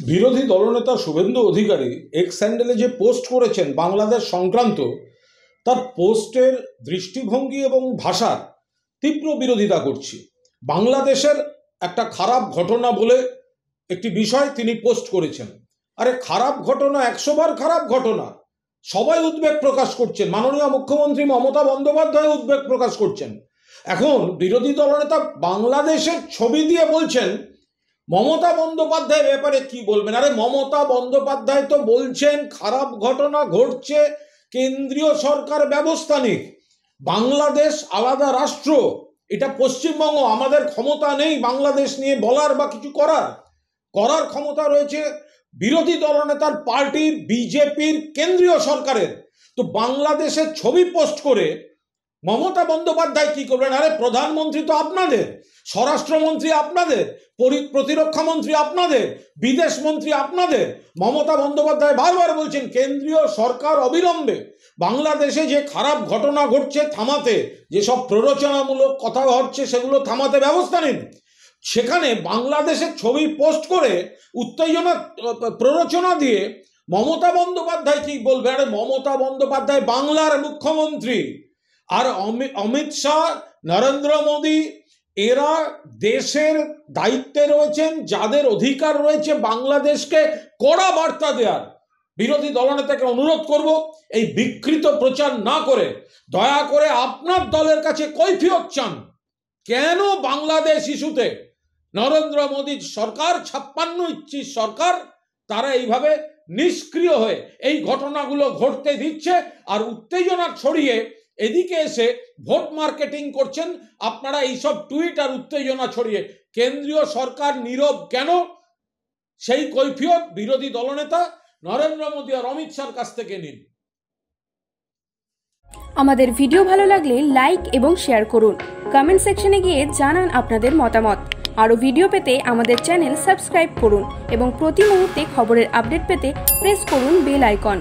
বিরোধী দলনেতা শুভেন্দু অধিকারী এক্স হ্যান্ডেলে যে পোস্ট করেছেন বাংলাদেশ সংক্রান্ত, তার পোস্টের দৃষ্টিভঙ্গি এবং ভাষার তীব্র বিরোধিতা করছি। বাংলাদেশের একটা খারাপ ঘটনা বলে একটি বিষয় তিনি পোস্ট করেছেন। আরে খারাপ ঘটনা 100 বার খারাপ ঘটনা, সবাই উদ্বেগ প্রকাশ করছেন। মাননীয় মুখ্যমন্ত্রী মমতা বন্দ্যোপাধ্যায় উদ্বেগ প্রকাশ করছেন। এখন বিরোধী দলনেতা বাংলাদেশের ছবি দিয়ে বলছেন মমতা বন্দ্যোপাধ্যায়ের ব্যাপারে কি বলবেন। আরে মমতা বন্দ্যোপাধ্যায় তো বলছেন খারাপ ঘটনা ঘটছে, কেন্দ্রীয় সরকার ব্যবস্থা নিক। বাংলাদেশ আলাদা রাষ্ট্র, এটা পশ্চিমবঙ্গ, আমাদের ক্ষমতা নেই বাংলাদেশ নিয়ে বলার বা কিছু করার ক্ষমতা রয়েছে বিরোধী দলনেতার পার্টির, বিজেপির, কেন্দ্রীয় সরকারের। তো বাংলাদেশের ছবি পোস্ট করে মমতা বন্দ্যোপাধ্যায় কি করবেন? আরে প্রধানমন্ত্রী তো আপনাদের, স্বরাষ্ট্রমন্ত্রী আপনাদের, প্রতিরক্ষা মন্ত্রী আপনাদের, বিদেশ মন্ত্রী আপনাদের। মমতা বন্দ্যোপাধ্যায় বারবার বলছেন কেন্দ্রীয় সরকার অবিলম্বে বাংলাদেশে যে খারাপ ঘটনা ঘটছে থামাতে, যেসব প্ররোচনামূলক কথা হচ্ছে সেগুলো থামাতে ব্যবস্থা নিন। সেখানে বাংলাদেশের ছবি পোস্ট করে উত্তেজনা প্ররোচনা দিয়ে মমতা বন্দ্যোপাধ্যায় কি বলবে? আরে মমতা বন্দ্যোপাধ্যায় বাংলার মুখ্যমন্ত্রী, আর অমিত শাহ, নরেন্দ্র মোদী এরা দেশের দায়িত্বে রয়েছেন, যাদের অধিকার রয়েছে বাংলাদেশকে কড়া বার্তা দেওয়ার। বিরোধী দলনেতাকে অনুরোধ করব এই বিকৃত প্রচার না করে দয়া করে আপনার দলের কাছে কৈফিয়ত চান। কেন বাংলাদেশ ইস্যুতে নরেন্দ্র মোদীর সরকার, 56 সরকার, তারা এইভাবে নিষ্ক্রিয় হয়ে এই ঘটনাগুলো ঘটতে দিচ্ছে আর উত্তেজনা ছড়িয়ে এদিকে এসে ভোট মার্কেটিং করছেন আপনারা। এইসব টুইট আর উত্তেজনা ছড়িয়ে কেন্দ্রীয় সরকার নীরব কেন, সেই কৈফিয়ত বিরোধী দলনেতা নরেন্দ্র মোদী আর অমিত শাহর কাছ থেকে নিন। আমাদের ভিডিও ভালো লাগলে লাইক এবং শেয়ার করুন। কমেন্ট সেকশনে গিয়ে জানান আপনাদের মতামত। আরও ভিডিও পেতে আমাদের চ্যানেল সাবস্ক্রাইব করুন এবং প্রতি মুহূর্তে খবরের আপডেট পেতে প্রেস করুন বেল আইকন।